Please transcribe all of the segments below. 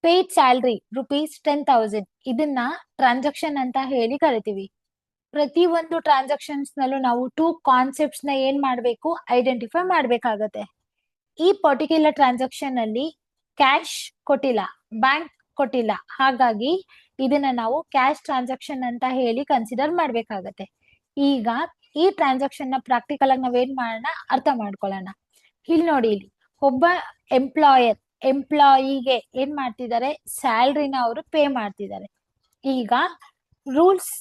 Paid salary ₹10,000 ಇದನ್ನ transaction ಅಂತ ಹೇಳಿ ಕರಿತೀವಿ. ಪ್ರತಿ ಒಂದು ಟ್ರಾನ್ಸಾಕ್ಷನ್ಸ್ ನಲ್ಲೂ ನಾವು ಟೂ ಕಾನ್ಸೆಪ್ಟ್ಸ್ ನ ಏನ್ ಮಾಡ್ಬೇಕು, ಐಡೆಂಟಿಫೈ ಮಾಡ್ಬೇಕಾಗತ್ತೆ. ಈ ಪರ್ಟಿಕ್ಯುಲರ್ ಟ್ರಾನ್ಸಾಕ್ಷನ್ ಅಲ್ಲಿ ಕ್ಯಾಶ್ ಕೊಟ್ಟಿಲ್ಲ, ಬ್ಯಾಂಕ್ ಕೊಟ್ಟಿಲ್ಲ, ಹಾಗಾಗಿ ಇದನ್ನ ನಾವು ಕ್ಯಾಶ್ ಟ್ರಾನ್ಸಾಕ್ಷನ್ ಅಂತ ಹೇಳಿ ಕನ್ಸಿಡರ್ ಮಾಡ್ಬೇಕಾಗತ್ತೆ. ಈಗ ಈ ಟ್ರಾನ್ಸಾಕ್ಷನ್ ನ ಪ್ರಾಕ್ಟಿಕಲ್ ಆಗಿ ನಾವೇನ್ ಮಾಡೋಣ, ಅರ್ಥ ಮಾಡ್ಕೊಳ್ಳೋಣ. ಇಲ್ಲಿ ನೋಡಿ, ಇಲ್ಲಿ ಒಬ್ಬ ಎಂಪ್ಲಾಯಿಗೆ ಏನ್ ಮಾಡ್ತಿದ್ದಾರೆ, ಸ್ಯಾಲ್ರಿನ ಅವರು ಪೇ ಮಾಡ್ತಿದ್ದಾರೆ. ಈಗ ರೂಲ್ಸ್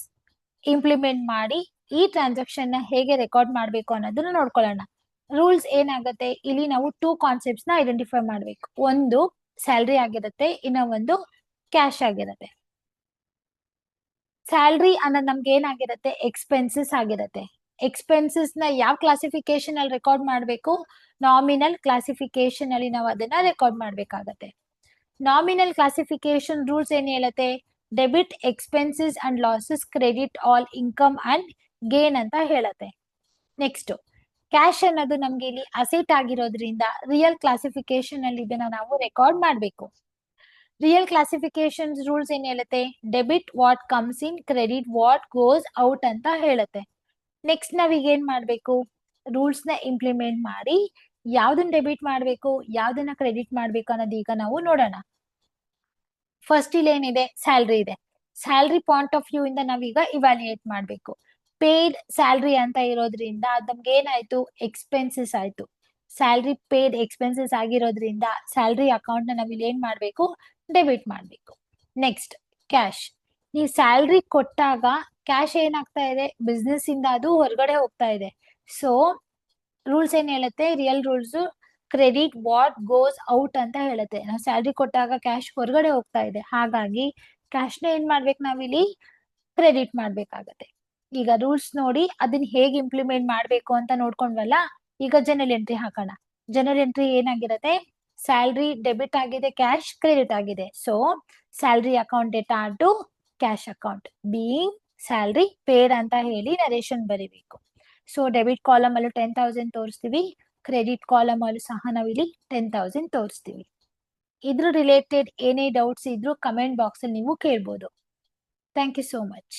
ಇಂಪ್ಲಿಮೆಂಟ್ ಮಾಡಿ ಈ ಟ್ರಾನ್ಸಾಕ್ಷನ್ ನ ಹೇಗೆ ರೆಕಾರ್ಡ್ ಮಾಡ್ಬೇಕು ಅನ್ನೋದನ್ನ ನೋಡ್ಕೊಳ್ಳೋಣ. ರೂಲ್ಸ್ ಏನಾಗುತ್ತೆ, ಇಲ್ಲಿ ನಾವು ಟೂ ಕಾನ್ಸೆಪ್ಟ್ಸ್ ನ ಐಡೆಂಟಿಫೈ ಮಾಡ್ಬೇಕು. ಒಂದು ಸ್ಯಾಲ್ರಿ ಆಗಿರುತ್ತೆ, ಇನ್ನ ಒಂದು ಕ್ಯಾಶ್ ಆಗಿರುತ್ತೆ. ಸ್ಯಾಲ್ರಿ ಅನ್ನೋದು ನಮ್ಗೆ ಏನಾಗಿರುತ್ತೆ, ಎಕ್ಸ್ಪೆನ್ಸಸ್ ಆಗಿರುತ್ತೆ. ಎಕ್ಸ್ಪೆನ್ಸಸ್ ನ ಯಾವ ಕ್ಲಾಸಿಫಿಕೇಶನ್ ಅಲ್ಲಿ ರೆಕಾರ್ಡ್ ಮಾಡ್ಬೇಕು, ನಾಮಿನಲ್ ಕ್ಲಾಸಿಫಿಕೇಶನ್ ಅಲ್ಲಿ ನಾವು ಅದನ್ನ ರೆಕಾರ್ಡ್ ಮಾಡ್ಬೇಕಾಗತ್ತೆ. ನಾಮಿನಲ್ ಕ್ಲಾಸಿಫಿಕೇಶನ್ ರೂಲ್ಸ್ ಏನ್ ಹೇಳುತ್ತೆ, debit expenses and losses, credit all income and gain ಅಂತ ಹೇಳುತ್ತೆ. ನೆಕ್ಸ್ಟ್ ಕ್ಯಾಶ್ ಅನ್ನೋದು ನಮ್ಗೆ ಇಲ್ಲಿ ಅಸೆಟ್ ಆಗಿರೋದ್ರಿಂದ ರಿಯಲ್ ಕ್ಲಾಸಿಫಿಕೇಶನ್ ಅಲ್ಲಿ ಇದನ್ನ ನಾವು ರೆಕಾರ್ಡ್ ಮಾಡ್ಬೇಕು. ರಿಯಲ್ ಕ್ಲಾಸಿಫಿಕೇಶನ್ ರೂಲ್ಸ್ ಏನ್ ಹೇಳುತ್ತೆ, debit what comes in, credit what goes out ಅಂತ ಹೇಳುತ್ತೆ. ನೆಕ್ಸ್ಟ್ ನಾವೀಗ ಏನ್ ಮಾಡ್ಬೇಕು, ರೂಲ್ಸ್ ನ ಇಂಪ್ಲಿಮೆಂಟ್ ಮಾಡಿ ಯಾವ್ದನ್ನ ಡೆಬಿಟ್ ಮಾಡ್ಬೇಕು, ಯಾವ್ದನ್ನ ಕ್ರೆಡಿಟ್ ಮಾಡ್ಬೇಕು ಅನ್ನೋದು ಈಗ ನಾವು ನೋಡೋಣ. ಫಸ್ಟ್ ಇಲ್ಲಿ ಏನಿದೆ, ಸ್ಯಾಲ್ರಿ ಇದೆ. ಸ್ಯಾಲ್ರಿ ಪಾಯಿಂಟ್ ಆಫ್ ವ್ಯೂ ಇಂದ ನಾವೀಗ ಇವ್ಯಾಲ್ಯೂಯೇಟ್ ಮಾಡ್ಬೇಕು. ಪೇಯ್ಡ್ ಸ್ಯಾಲ್ರಿ ಅಂತ ಇರೋದ್ರಿಂದ ನಮ್ಗೆ ಏನಾಯ್ತು, ಎಕ್ಸ್ಪೆನ್ಸಸ್ ಆಯ್ತು. ಸ್ಯಾಲ್ರಿ ಪೇಯ್ಡ್ ಎಕ್ಸ್ಪೆನ್ಸಸ್ ಆಗಿರೋದ್ರಿಂದ ಸ್ಯಾಲ್ರಿ ಅಕೌಂಟ್ ನ ನಾವಿಲ್ಲಿ ಏನ್ ಮಾಡ್ಬೇಕು, ಡೆಬಿಟ್ ಮಾಡ್ಬೇಕು. Next cash. ನೀವು ಸ್ಯಾಲ್ರಿ ಕೊಟ್ಟಾಗ ಕ್ಯಾಶ್ ಏನಾಗ್ತಾ ಇದೆ, ಬಿಸ್ನೆಸ್ ಇಂದ ಅದು ಹೊರಗಡೆ ಹೋಗ್ತಾ ಇದೆ. ಸೊ ರೂಲ್ಸ್ ಏನ್ ಹೇಳುತ್ತೆ, real rules credit what goes out ಅಂತ ಹೇಳುತ್ತೆ. ನಾವು ಸ್ಯಾಲ್ರಿ ಕೊಟ್ಟಾಗ ಕ್ಯಾಶ್ ಹೊರಗಡೆ ಹೋಗ್ತಾ ಇದೆ, ಹಾಗಾಗಿ ಕ್ಯಾಶ್ ನ ಏನ್ ಮಾಡ್ಬೇಕು, ನಾವಿಲ್ಲಿ ಕ್ರೆಡಿಟ್ ಮಾಡ್ಬೇಕಾಗತ್ತೆ. ಈಗ ರೂಲ್ಸ್ ನೋಡಿ ಅದನ್ನ ಹೇಗೆ ಇಂಪ್ಲಿಮೆಂಟ್ ಮಾಡ್ಬೇಕು ಅಂತ ನೋಡ್ಕೊಂಡ್ವಲ್ಲ, ಈಗ ಜನರಲ್ ಎಂಟ್ರಿ ಹಾಕೋಣ. ಜನರಲ್ ಎಂಟ್ರಿ ಏನಾಗಿರುತ್ತೆ, ಸ್ಯಾಲ್ರಿ ಡೆಬಿಟ್ ಆಗಿದೆ, ಕ್ಯಾಶ್ ಕ್ರೆಡಿಟ್ ಆಗಿದೆ. So salary account data to cash account being salary paid ಅಂತ ಹೇಳಿ ನರೇಶನ್ ಬರೀಬೇಕು. ಸೊ ಡೆಬಿಟ್ ಕಾಲಮ್ ಅಲ್ಲೂ 10,000 ತೋರಿಸ್ತೀವಿ, ಕ್ರೆಡಿಟ್ ಕಾಲಮ್ ಅಲ್ಲೂ ಸಹ ನಾವಿಲ್ಲಿ 10,000 ತೋರಿಸ್ತೀವಿ. ಇದ್ರ ರಿಲೇಟೆಡ್ ಏನೇ ಡೌಟ್ಸ್ ಇದ್ರೂ ಕಮೆಂಟ್ ಬಾಕ್ಸ್ ಅಲ್ಲಿ ನೀವು ಕೇಳ್ಬೋದು. Thank you so much.